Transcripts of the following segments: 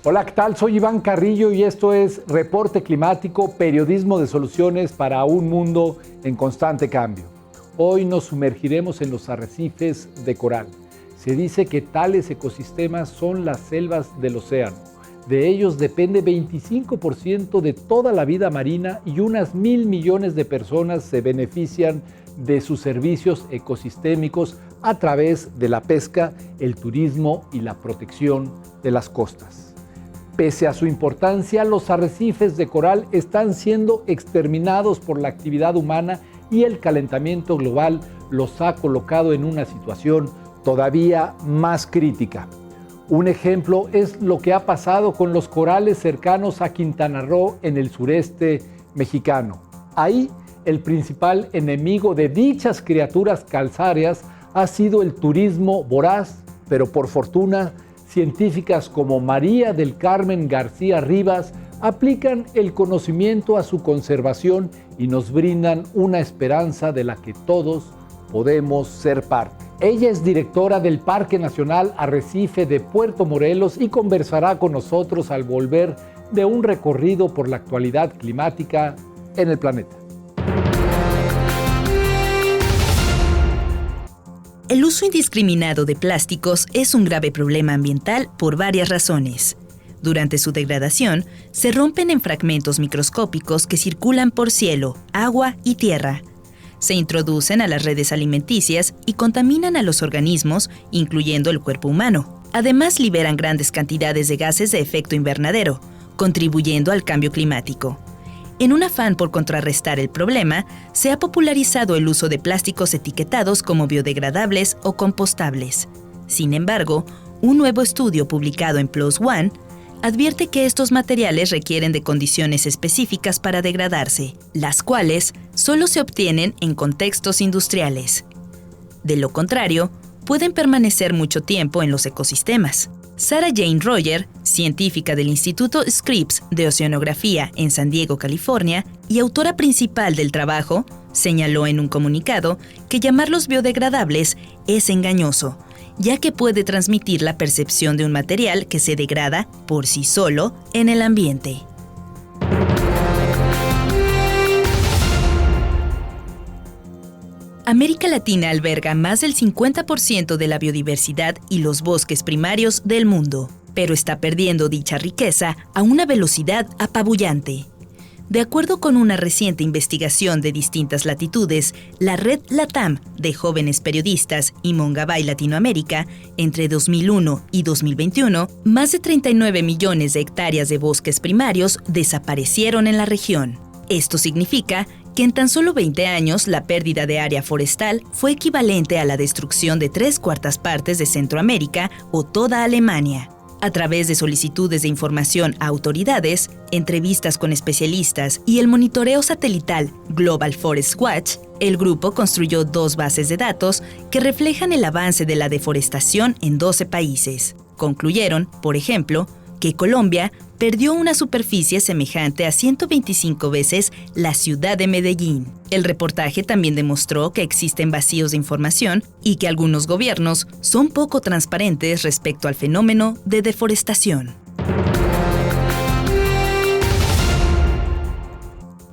Hola, ¿qué tal? Soy Iván Carrillo y esto es Reporte Climático, periodismo de soluciones para un mundo en constante cambio. Hoy nos sumergiremos en los arrecifes de coral. Se dice que tales ecosistemas son las selvas del océano. De ellos depende 25% de toda la vida marina y unas 1.000 millones de personas se benefician de sus servicios ecosistémicos a través de la pesca, el turismo y la protección de las costas. Pese a su importancia, los arrecifes de coral están siendo exterminados por la actividad humana y el calentamiento global los ha colocado en una situación todavía más crítica. Un ejemplo es lo que ha pasado con los corales cercanos a Quintana Roo en el sureste mexicano. Ahí, el principal enemigo de dichas criaturas calcáreas ha sido el turismo voraz, pero por fortuna, científicas como María del Carmen García Rivas aplican el conocimiento a su conservación y nos brindan una esperanza de la que todos podemos ser parte. Ella es directora del Parque Nacional Arrecife de Puerto Morelos y conversará con nosotros al volver de un recorrido por la actualidad climática en el planeta. El uso indiscriminado de plásticos es un grave problema ambiental por varias razones. Durante su degradación, se rompen en fragmentos microscópicos que circulan por cielo, agua y tierra. Se introducen a las redes alimenticias y contaminan a los organismos, incluyendo el cuerpo humano. Además, liberan grandes cantidades de gases de efecto invernadero, contribuyendo al cambio climático. En un afán por contrarrestar el problema, se ha popularizado el uso de plásticos etiquetados como biodegradables o compostables. Sin embargo, un nuevo estudio publicado en PLOS ONE advierte que estos materiales requieren de condiciones específicas para degradarse, las cuales solo se obtienen en contextos industriales. De lo contrario, pueden permanecer mucho tiempo en los ecosistemas. Sarah Jane Royer, científica del Instituto Scripps de Oceanografía en San Diego, California, y autora principal del trabajo, señaló en un comunicado que llamarlos biodegradables es engañoso, ya que puede transmitir la percepción de un material que se degrada por sí solo en el ambiente. América Latina alberga más del 50% de la biodiversidad y los bosques primarios del mundo, pero está perdiendo dicha riqueza a una velocidad apabullante. De acuerdo con una reciente investigación de distintas latitudes, la Red LATAM de jóvenes periodistas y Mongabay Latinoamérica, entre 2001 y 2021, más de 39 millones de hectáreas de bosques primarios desaparecieron en la región. Esto significa que en tan solo 20 años la pérdida de área forestal fue equivalente a la destrucción de 3/4 partes de Centroamérica o toda Alemania. A través de solicitudes de información a autoridades, entrevistas con especialistas y el monitoreo satelital Global Forest Watch, el grupo construyó 2 bases de datos que reflejan el avance de la deforestación en 12 países. Concluyeron, por ejemplo, que Colombia perdió una superficie semejante a 125 veces la ciudad de Medellín. El reportaje también demostró que existen vacíos de información y que algunos gobiernos son poco transparentes respecto al fenómeno de deforestación.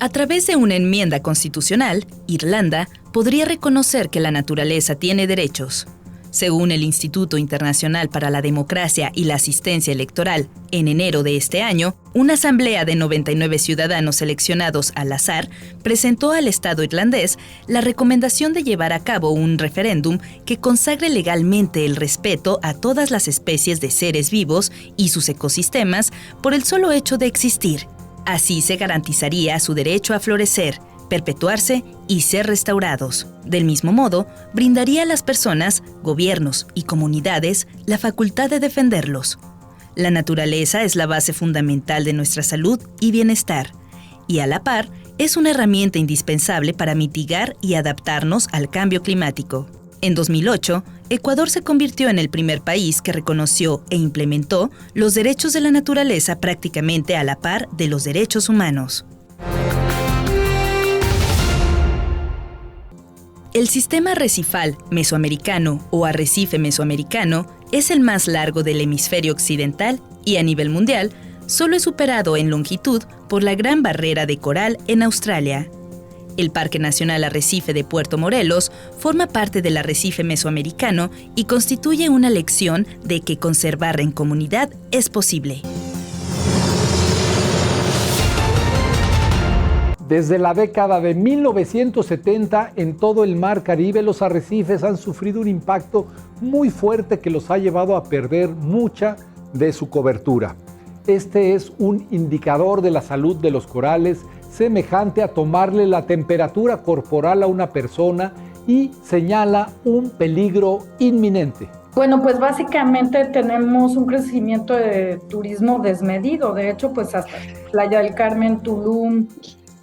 A través de una enmienda constitucional, Irlanda podría reconocer que la naturaleza tiene derechos. Según el Instituto Internacional para la Democracia y la Asistencia Electoral, en enero de este año, una asamblea de 99 ciudadanos seleccionados al azar presentó al Estado irlandés la recomendación de llevar a cabo un referéndum que consagre legalmente el respeto a todas las especies de seres vivos y sus ecosistemas por el solo hecho de existir. Así se garantizaría su derecho a florecer, perpetuarse y ser restaurados. Del mismo modo, brindaría a las personas, gobiernos y comunidades la facultad de defenderlos. La naturaleza es la base fundamental de nuestra salud y bienestar, y a la par es una herramienta indispensable para mitigar y adaptarnos al cambio climático. En 2008, Ecuador se convirtió en el primer país que reconoció e implementó los derechos de la naturaleza prácticamente a la par de los derechos humanos. El sistema arrecifal mesoamericano o arrecife mesoamericano es el más largo del hemisferio occidental y a nivel mundial, solo es superado en longitud por la Gran Barrera de Coral en Australia. El Parque Nacional Arrecife de Puerto Morelos forma parte del arrecife mesoamericano y constituye una lección de que conservar en comunidad es posible. Desde la década de 1970, en todo el Mar Caribe, los arrecifes han sufrido un impacto muy fuerte que los ha llevado a perder mucha de su cobertura. Este es un indicador de la salud de los corales, semejante a tomarle la temperatura corporal a una persona y señala un peligro inminente. Bueno, pues básicamente tenemos un crecimiento de turismo desmedido. De hecho, pues hasta Playa del Carmen, Tulum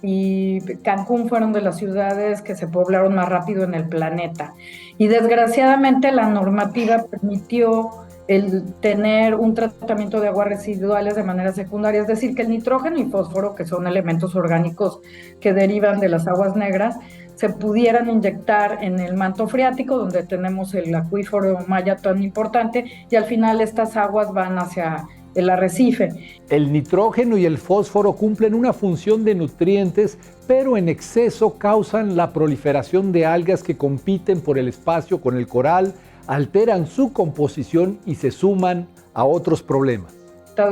y Cancún fueron de las ciudades que se poblaron más rápido en el planeta. Y desgraciadamente la normativa permitió el tener un tratamiento de aguas residuales de manera secundaria, es decir, que el nitrógeno y fósforo, que son elementos orgánicos que derivan de las aguas negras, se pudieran inyectar en el manto freático, donde tenemos el acuífero maya tan importante, y al final estas aguas van hacia el arrecife. El nitrógeno y el fósforo cumplen una función de nutrientes, pero en exceso causan la proliferación de algas que compiten por el espacio con el coral, alteran su composición y se suman a otros problemas.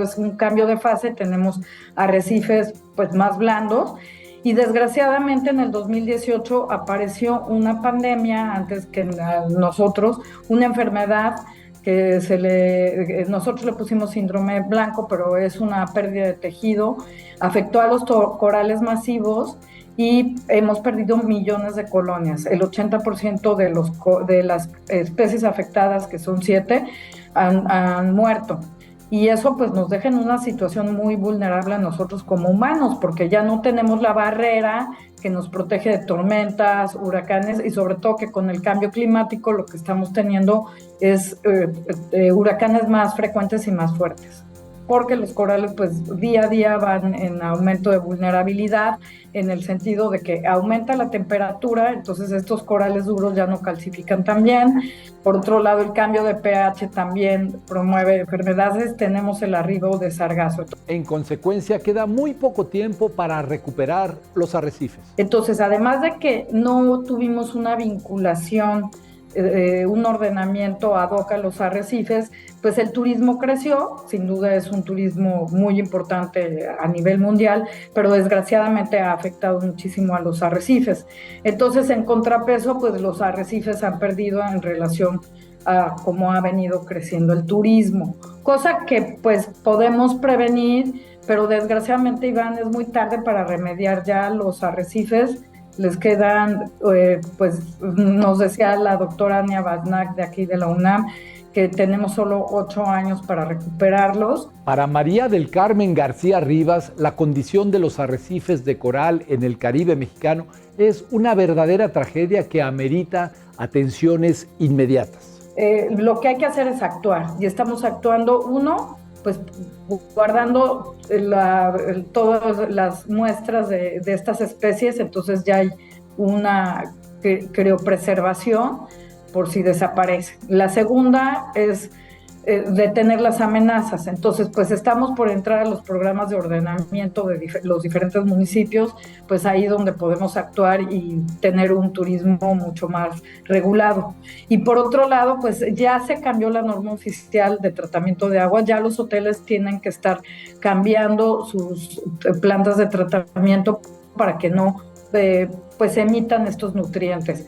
Es un cambio de fase, tenemos arrecifes pues más blandos y desgraciadamente en el 2018 apareció una pandemia antes que nosotros, una enfermedad que nosotros le pusimos síndrome blanco, pero es una pérdida de tejido, afectó a los corales masivos y hemos perdido millones de colonias. El 80% de las especies afectadas, que son 7, han muerto. Y eso pues nos deja en una situación muy vulnerable a nosotros como humanos, porque ya no tenemos la barrera que nos protege de tormentas, huracanes, y sobre todo que con el cambio climático lo que estamos teniendo es huracanes más frecuentes y más fuertes, porque los corales pues día a día van en aumento de vulnerabilidad, en el sentido de que aumenta la temperatura, entonces estos corales duros ya no calcifican tan bien. Por otro lado, el cambio de pH también promueve enfermedades, tenemos el arribo de sargazo. En consecuencia, queda muy poco tiempo para recuperar los arrecifes. Entonces, además de que no tuvimos una vinculación, un ordenamiento ad hoc a los arrecifes, pues el turismo creció, sin duda es un turismo muy importante a nivel mundial, pero desgraciadamente ha afectado muchísimo a los arrecifes. Entonces, en contrapeso, pues los arrecifes han perdido en relación a cómo ha venido creciendo el turismo, cosa que pues podemos prevenir, pero desgraciadamente, Iván, es muy tarde para remediar ya los arrecifes. Les quedan, pues nos decía la doctora Ania Basnac de aquí de la UNAM, que tenemos solo 8 años para recuperarlos. Para María del Carmen García Rivas, la condición de los arrecifes de coral en el Caribe mexicano es una verdadera tragedia que amerita atenciones inmediatas. Lo que hay que hacer es actuar, y estamos actuando, pues guardando todas las muestras de estas especies, entonces ya hay una criopreservación por si desaparece. La segunda es detener las amenazas, entonces pues estamos por entrar a los programas de ordenamiento de los diferentes municipios, pues ahí donde podemos actuar y tener un turismo mucho más regulado. Y por otro lado, pues ya se cambió la norma oficial de tratamiento de agua, ya los hoteles tienen que estar cambiando sus plantas de tratamiento para que no pues emitan estos nutrientes.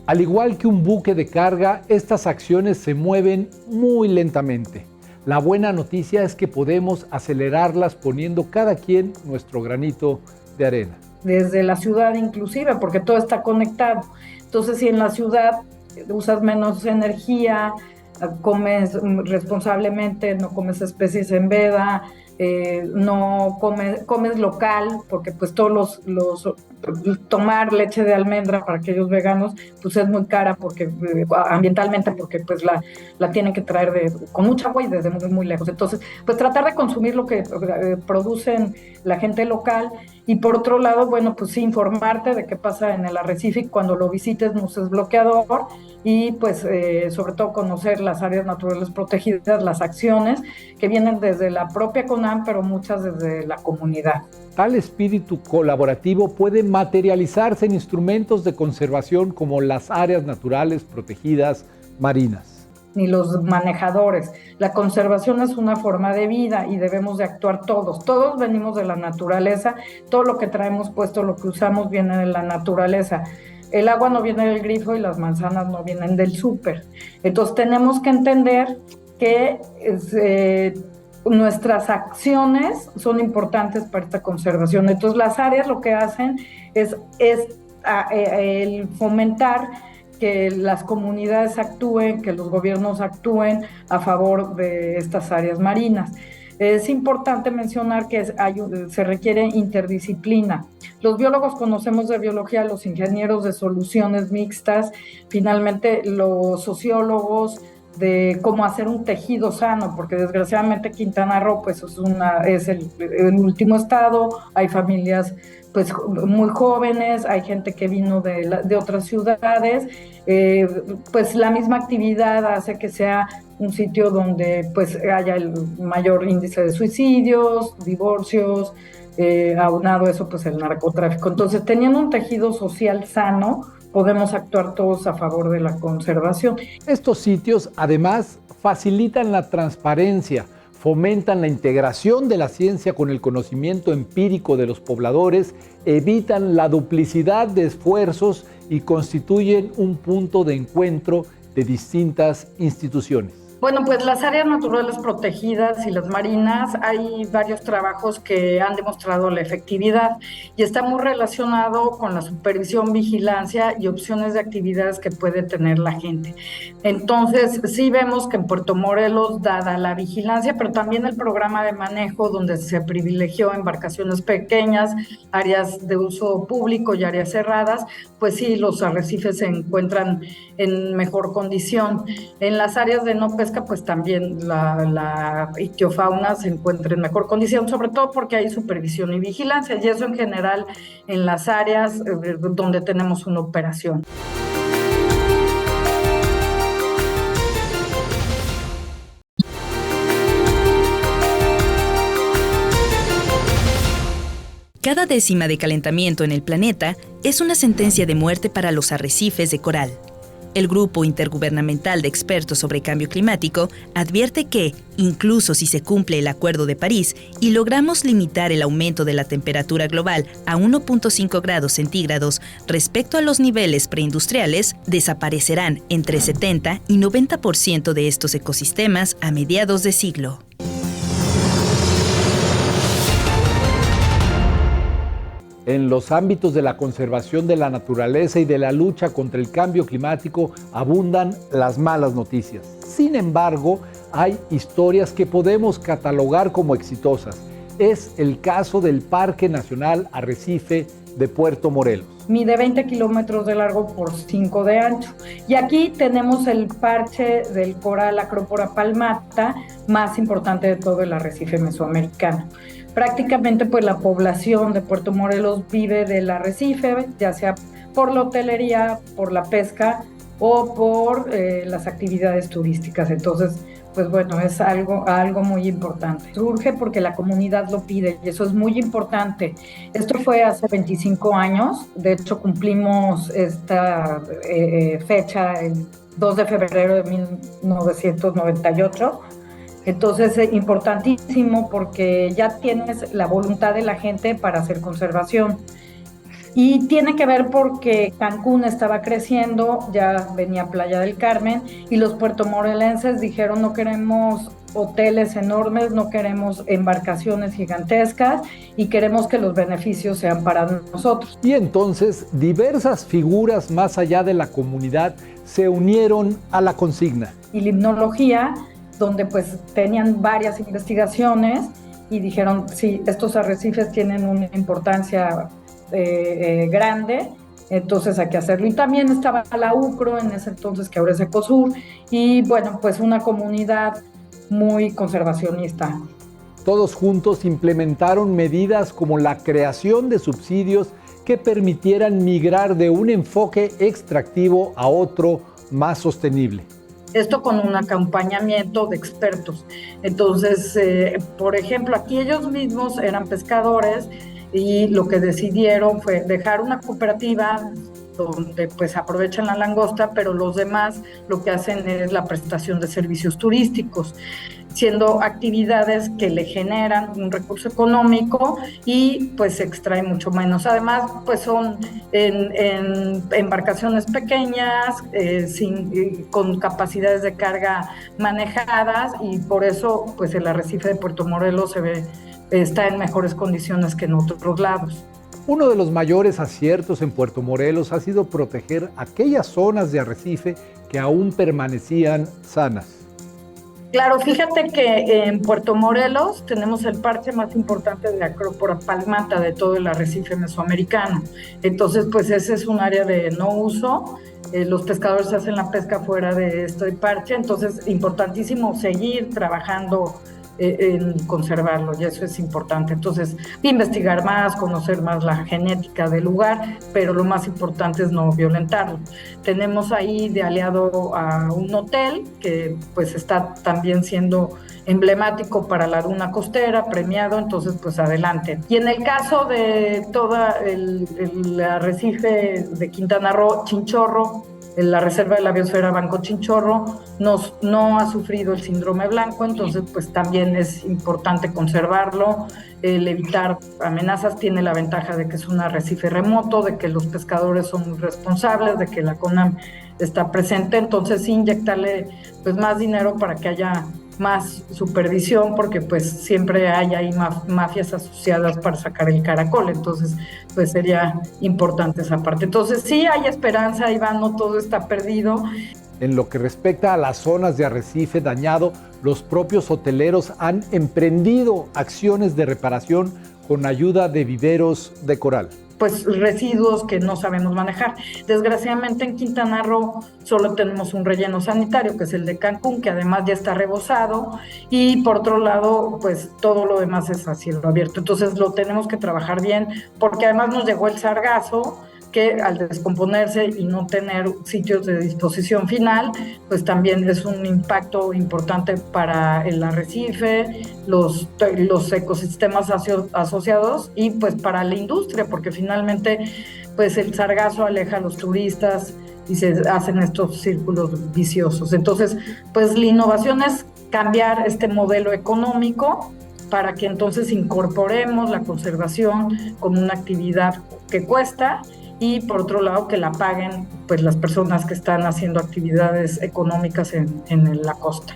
Al igual que un buque de carga, estas acciones se mueven muy lentamente. La buena noticia es que podemos acelerarlas poniendo cada quien nuestro granito de arena. Desde la ciudad inclusive, porque todo está conectado. Entonces, si en la ciudad usas menos energía, comes responsablemente, no comes especies en veda, no comes local, porque pues todos tomar leche de almendra para aquellos veganos pues es muy cara, porque ambientalmente, porque pues la tienen que traer con mucha agua y desde muy, muy lejos. Entonces pues tratar de consumir lo que producen la gente local, Y por otro lado, bueno, pues sí, informarte de qué pasa en el arrecife, cuando lo visites no uses bloqueador, y pues sobre todo conocer las áreas naturales protegidas, las acciones que vienen desde la propia CONAM, pero muchas desde la comunidad. Tal espíritu colaborativo puede materializarse en instrumentos de conservación como las áreas naturales protegidas marinas. Ni los manejadores. La conservación es una forma de vida y debemos de actuar todos. Todos venimos de la naturaleza, todo lo que traemos puesto, lo que usamos viene de la naturaleza. El agua no viene del grifo y las manzanas no vienen del súper. Entonces tenemos que entender que nuestras acciones son importantes para esta conservación. Entonces las áreas lo que hacen es el fomentar que las comunidades actúen, que los gobiernos actúen a favor de estas áreas marinas. Es importante mencionar que se requiere interdisciplina. Los biólogos conocemos de biología, los ingenieros de soluciones mixtas, finalmente los sociólogos de cómo hacer un tejido sano, porque desgraciadamente Quintana Roo pues es el último estado, hay familias pues muy jóvenes, hay gente que vino de otras ciudades, pues la misma actividad hace que sea un sitio donde pues haya el mayor índice de suicidios, divorcios, aunado a eso pues el narcotráfico. Entonces, teniendo un tejido social sano, podemos actuar todos a favor de la conservación. Estos sitios además facilitan la transparencia, fomentan la integración de la ciencia con el conocimiento empírico de los pobladores, evitan la duplicidad de esfuerzos y constituyen un punto de encuentro de distintas instituciones. Bueno, pues las áreas naturales protegidas y las marinas, hay varios trabajos que han demostrado la efectividad y está muy relacionado con la supervisión, vigilancia y opciones de actividades que puede tener la gente. Entonces, sí vemos que en Puerto Morelos, dada la vigilancia, pero también el programa de manejo donde se privilegió embarcaciones pequeñas, áreas de uso público y áreas cerradas, pues sí, los arrecifes se encuentran en mejor condición. En las áreas de no pesca, pues también la ictiofauna se encuentra en mejor condición, sobre todo porque hay supervisión y vigilancia, y eso en general en las áreas donde tenemos una operación. Cada décima de calentamiento en el planeta es una sentencia de muerte para los arrecifes de coral. El Grupo Intergubernamental de Expertos sobre Cambio Climático advierte que, incluso si se cumple el Acuerdo de París y logramos limitar el aumento de la temperatura global a 1.5 grados centígrados respecto a los niveles preindustriales, desaparecerán entre 70 y 90% de estos ecosistemas a mediados de siglo. En los ámbitos de la conservación de la naturaleza y de la lucha contra el cambio climático abundan las malas noticias. Sin embargo, hay historias que podemos catalogar como exitosas. Es el caso del Parque Nacional Arrecife de Puerto Morelos. Mide 20 kilómetros de largo por 5 de ancho. Y aquí tenemos el parche del coral Acropora palmata, más importante de todo el arrecife mesoamericano. Prácticamente pues la población de Puerto Morelos vive del arrecife, ya sea por la hotelería, por la pesca o por las actividades turísticas. Entonces, pues bueno, es algo muy importante. Surge porque la comunidad lo pide y eso es muy importante. Esto fue hace 25 años, de hecho cumplimos esta fecha el 2 de febrero de 1998. Entonces es importantísimo porque ya tienes la voluntad de la gente para hacer conservación. Y tiene que ver porque Cancún estaba creciendo, ya venía Playa del Carmen y los puertomorelenses dijeron no queremos hoteles enormes, no queremos embarcaciones gigantescas y queremos que los beneficios sean para nosotros. Y entonces diversas figuras más allá de la comunidad se unieron a la consigna. Y limnología, donde pues tenían varias investigaciones y dijeron, sí, estos arrecifes tienen una importancia grande, entonces hay que hacerlo. Y también estaba la UCRO en ese entonces, que ahora es Ecosur, y bueno, pues una comunidad muy conservacionista. todos juntos implementaron medidas como la creación de subsidios que permitieran migrar de un enfoque extractivo a otro más sostenible. Esto con un acompañamiento de expertos. Entonces, por ejemplo, aquí ellos mismos eran pescadores y lo que decidieron fue dejar una cooperativa donde pues aprovechan la langosta, pero los demás lo que hacen es la prestación de servicios turísticos, siendo actividades que le generan un recurso económico y pues se extrae mucho menos. Además, pues son en embarcaciones pequeñas, con capacidades de carga manejadas, y por eso pues el arrecife de Puerto Morelos está en mejores condiciones que en otros lados. Uno de los mayores aciertos en Puerto Morelos ha sido proteger aquellas zonas de arrecife que aún permanecían sanas. Claro, fíjate que en Puerto Morelos tenemos el parche más importante de Acrópora palmata de todo el arrecife mesoamericano. Entonces, pues ese es un área de no uso. Los pescadores hacen la pesca fuera de este parche, entonces importantísimo seguir trabajando en conservarlo, y eso es importante. Entonces, investigar más, conocer más la genética del lugar, pero lo más importante es no violentarlo. Tenemos ahí de aliado a un hotel que pues está también siendo emblemático para la duna costera, premiado, entonces pues adelante. Y en el caso de todo el arrecife de Quintana Roo, Chinchorro, la reserva de la biosfera Banco Chinchorro no ha sufrido el síndrome blanco, entonces pues también es importante conservarlo, evitar amenazas. Tiene la ventaja de que es un arrecife remoto, de que los pescadores son muy responsables, de que la CONAM está presente, entonces sí inyectarle pues más dinero para que haya más supervisión, porque pues siempre hay ahí mafias asociadas para sacar el caracol, entonces pues sería importante esa parte. Entonces sí hay esperanza, Iván, no todo está perdido. En lo que respecta a las zonas de arrecife dañado, los propios hoteleros han emprendido acciones de reparación con ayuda de viveros de coral. Pues residuos que no sabemos manejar. Desgraciadamente en Quintana Roo solo tenemos un relleno sanitario, que es el de Cancún, que además ya está rebosado, y por otro lado, pues todo lo demás es a cielo abierto. Entonces lo tenemos que trabajar bien, porque además nos llegó el sargazo, que al descomponerse y no tener sitios de disposición final, pues también es un impacto importante para el arrecife, los ecosistemas asociados, y pues para la industria, porque finalmente pues el sargazo aleja a los turistas y se hacen estos círculos viciosos. Entonces, pues la innovación es cambiar este modelo económico para que entonces incorporemos la conservación como una actividad que cuesta, y por otro lado que la paguen pues las personas que están haciendo actividades económicas en la costa.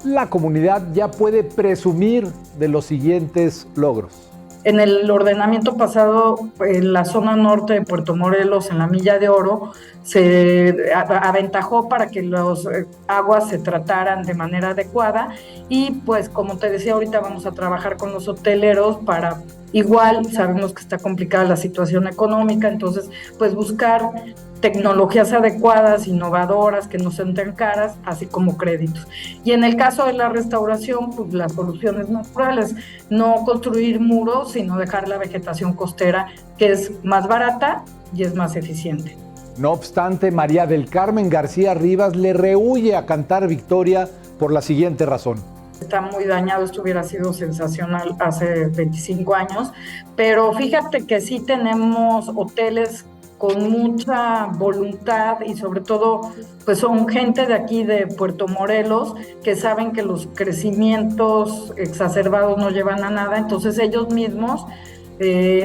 La comunidad ya puede presumir de los siguientes logros. En el ordenamiento pasado, en la zona norte de Puerto Morelos, en la Milla de Oro, se aventajó para que las aguas se trataran de manera adecuada, y pues como te decía, ahorita vamos a trabajar con los hoteleros para, igual sabemos que está complicada la situación económica, entonces pues buscar tecnologías adecuadas, innovadoras, que no sean tan caras, así como créditos. Y en el caso de la restauración, pues las soluciones naturales, no construir muros, sino dejar la vegetación costera, que es más barata y es más eficiente. No obstante, María del Carmen García Rivas le rehúye a cantar victoria por la siguiente razón. Está muy dañado, esto hubiera sido sensacional hace 25 años, pero fíjate que sí tenemos hoteles con mucha voluntad, y sobre todo pues son gente de aquí de Puerto Morelos que saben que los crecimientos exacerbados no llevan a nada, entonces ellos mismos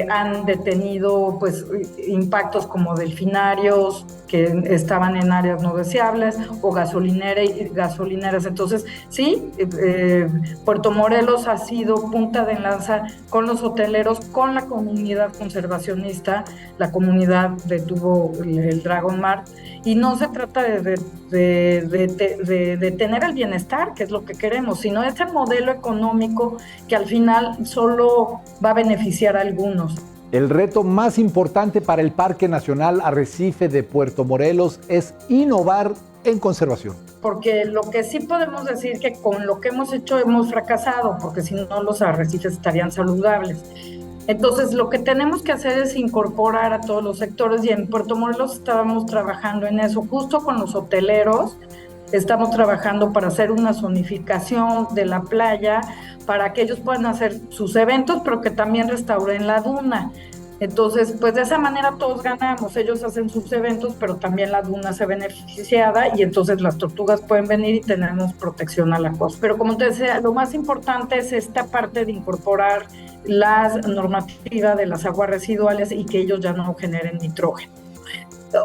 han detenido pues impactos como delfinarios que estaban en áreas no deseables, o gasolineras. Entonces sí, Puerto Morelos ha sido punta de lanza con los hoteleros, con la comunidad conservacionista, la comunidad detuvo el Dragon Mar, y no se trata de tener el bienestar, que es lo que queremos, sino ese modelo económico que al final solo va a beneficiar a algunos. El reto más importante para el Parque Nacional Arrecife de Puerto Morelos es innovar en conservación. porque lo que sí podemos decir que con lo que hemos hecho hemos fracasado, porque si no los arrecifes estarían saludables. Entonces, lo que tenemos que hacer es incorporar a todos los sectores, y en Puerto Morelos estábamos trabajando en eso, justo con los hoteleros. Estamos trabajando para hacer una zonificación de la playa, para que ellos puedan hacer sus eventos, pero que también restauren la duna. Entonces, pues de esa manera todos ganamos. Ellos hacen sus eventos, pero también la duna se beneficiada, y entonces las tortugas pueden venir y tenemos protección a la costa. Pero como te decía, lo más importante es esta parte de incorporar la normativa de las aguas residuales y que ellos ya no generen nitrógeno.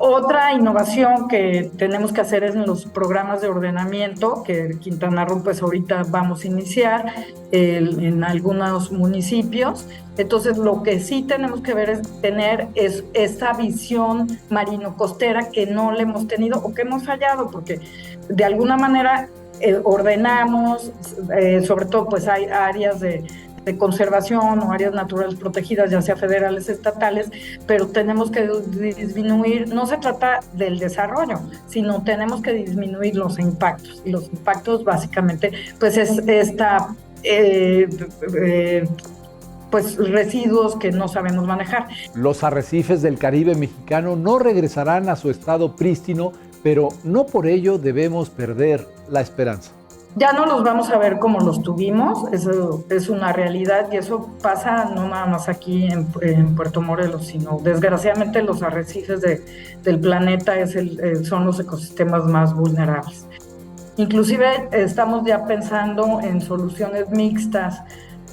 Otra innovación que tenemos que hacer es en los programas de ordenamiento, que Quintana Roo pues ahorita vamos a iniciar en algunos municipios. Entonces lo que sí tenemos que ver es tener esta visión marino-costera que no le hemos tenido o que hemos fallado, porque de alguna manera ordenamos, sobre todo pues hay áreas de conservación o áreas naturales protegidas, ya sea federales, estatales, pero tenemos que disminuir, no se trata del desarrollo, sino tenemos que disminuir los impactos, y los impactos básicamente pues es esta pues residuos que no sabemos manejar. Los arrecifes del Caribe mexicano no regresarán a su estado prístino, pero no por ello debemos perder la esperanza. Ya no los vamos a ver como los tuvimos, eso es una realidad, y eso pasa no nada más aquí en Puerto Morelos, sino desgraciadamente los arrecifes del planeta son los ecosistemas más vulnerables. Inclusive estamos ya pensando en soluciones mixtas,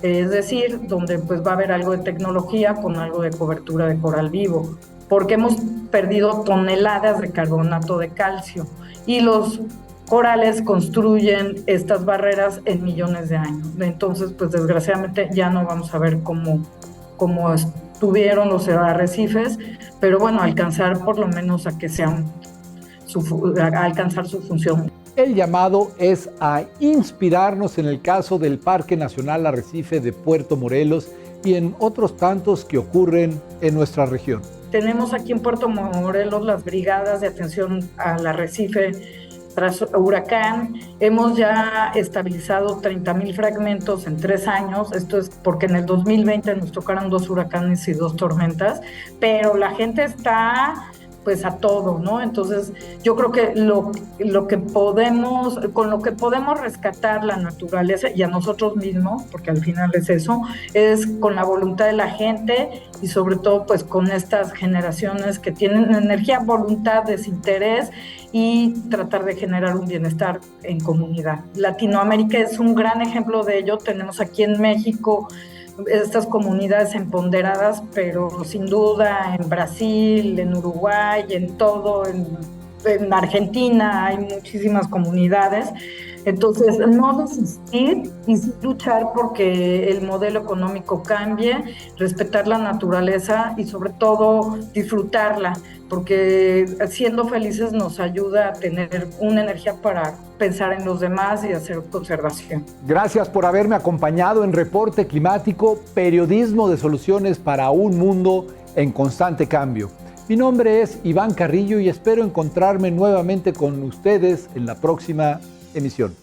es decir, donde pues va a haber algo de tecnología con algo de cobertura de coral vivo, porque hemos perdido toneladas de carbonato de calcio, y los corales construyen estas barreras en millones de años. Entonces, pues desgraciadamente ya no vamos a ver cómo estuvieron los arrecifes, pero bueno, alcanzar por lo menos a que alcanzar su función. El llamado es a inspirarnos en el caso del Parque Nacional Arrecife de Puerto Morelos y en otros tantos que ocurren en nuestra región. Tenemos aquí en Puerto Morelos las brigadas de atención al arrecife tras huracán. Hemos ya estabilizado 30,000 fragmentos en 3 años. Esto es porque en el 2020 nos tocaron 2 huracanes y 2 tormentas, pero la gente está pues a todo, ¿no? Entonces yo creo que con lo que podemos rescatar la naturaleza y a nosotros mismos, porque al final es eso, es con la voluntad de la gente, y sobre todo pues con estas generaciones que tienen energía, voluntad, desinterés, y tratar de generar un bienestar en comunidad. Latinoamérica es un gran ejemplo de ello. Tenemos aquí en México estas comunidades empoderadas, pero sin duda en Brasil, en Uruguay, en en Argentina hay muchísimas comunidades. Entonces, no desistir y sí luchar porque el modelo económico cambie, respetar la naturaleza y sobre todo disfrutarla, porque siendo felices nos ayuda a tener una energía para pensar en los demás y hacer conservación. Gracias por haberme acompañado en Reporte Climático, periodismo de soluciones para un mundo en constante cambio. Mi nombre es Iván Carrillo y espero encontrarme nuevamente con ustedes en la próxima emisión.